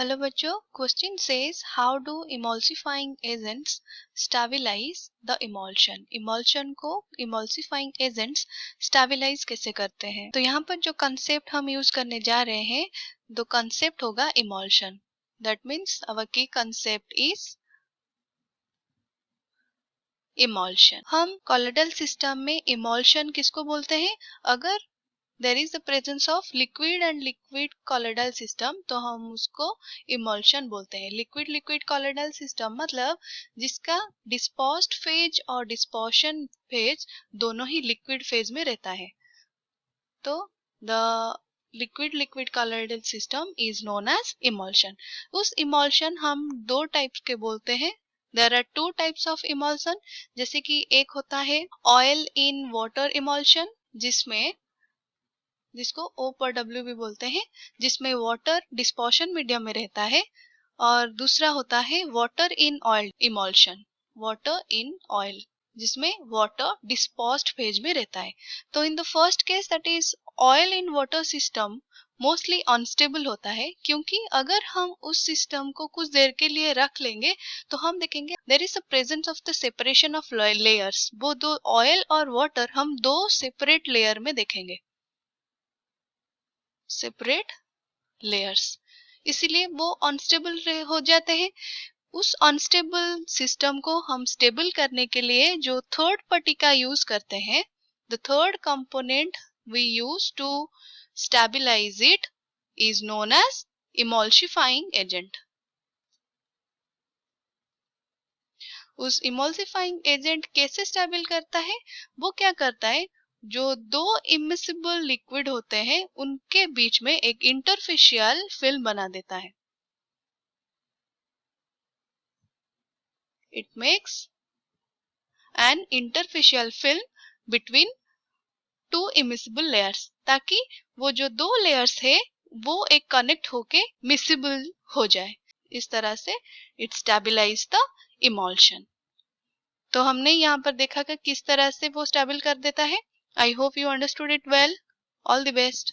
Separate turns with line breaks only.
Hello बच्चों, question says how do emulsifying agents stabilize the emulsion. Emulsion को emulsifying agents stabilize कैसे करते हैं। तो यहाँ पर जो कंसेप्ट हम यूज करने जा रहे हैं, द कंसेप्ट होगा इमल्शन। दैट मीन्स आवर की कंसेप्ट इज इमल्शन। हम कॉलोइडल सिस्टम में इमल्शन किसको बोलते हैं? अगर there is the presence of liquid and liquid colloidal system तो हम उसको इमल्शन बोलते हैं। लिक्विड लिक्विड colloidal system मतलब जिसका डिस्पोज्ड फेज और डिस्पर्शन फेज दोनों ही लिक्विड फेज में रहता है। तो the liquid liquid colloidal system is known as emulsion। उस इमल्शन हम दो टाइप्स के बोलते हैं। There are two types of emulsion, जैसे कि एक होता है ऑयल इन वाटर इमल्शन जिसको O पर W भी बोलते हैं, जिसमें वाटर डिस्पर्शन मीडियम में रहता है, और दूसरा होता है water in oil emulsion, water in oil जिसमें वाटर डिस्पर्स्ड फेज में रहता है। तो in the first case that is oil in water system mostly unstable होता है, क्योंकि अगर हम उस सिस्टम को कुछ देर के लिए रख लेंगे तो हम देखेंगे there is a presence of the separation of layers. वो दो ऑयल और वाटर हम दो सेपरेट लेयर में देखेंगे, सेपरेट लेयर्स, इसीलिए वो अनस्टेबल हो जाते हैं। उस अनस्टेबल सिस्टम को हम स्टेबल करने के लिए जो थर्ड पार्टी का यूज करते हैं, the third component we use to stabilize it is known as emulsifying agent. उस इमल्सिफाइंग एजेंट कैसे स्टेबल करता है? वो क्या करता है, जो दो इमिसिबल लिक्विड होते हैं उनके बीच में एक इंटरफेशियल फिल्म बना देता है। It makes an interfacial film between two immiscible layers, ताकि वो जो दो लेयर्स है वो एक कनेक्ट होके मिसिबल हो जाए। इस तरह से इट स्टेबलाइज द इमल्शन। तो हमने यहाँ पर देखा कि किस तरह से वो स्टेबल कर देता है। I hope you understood it well. All the best.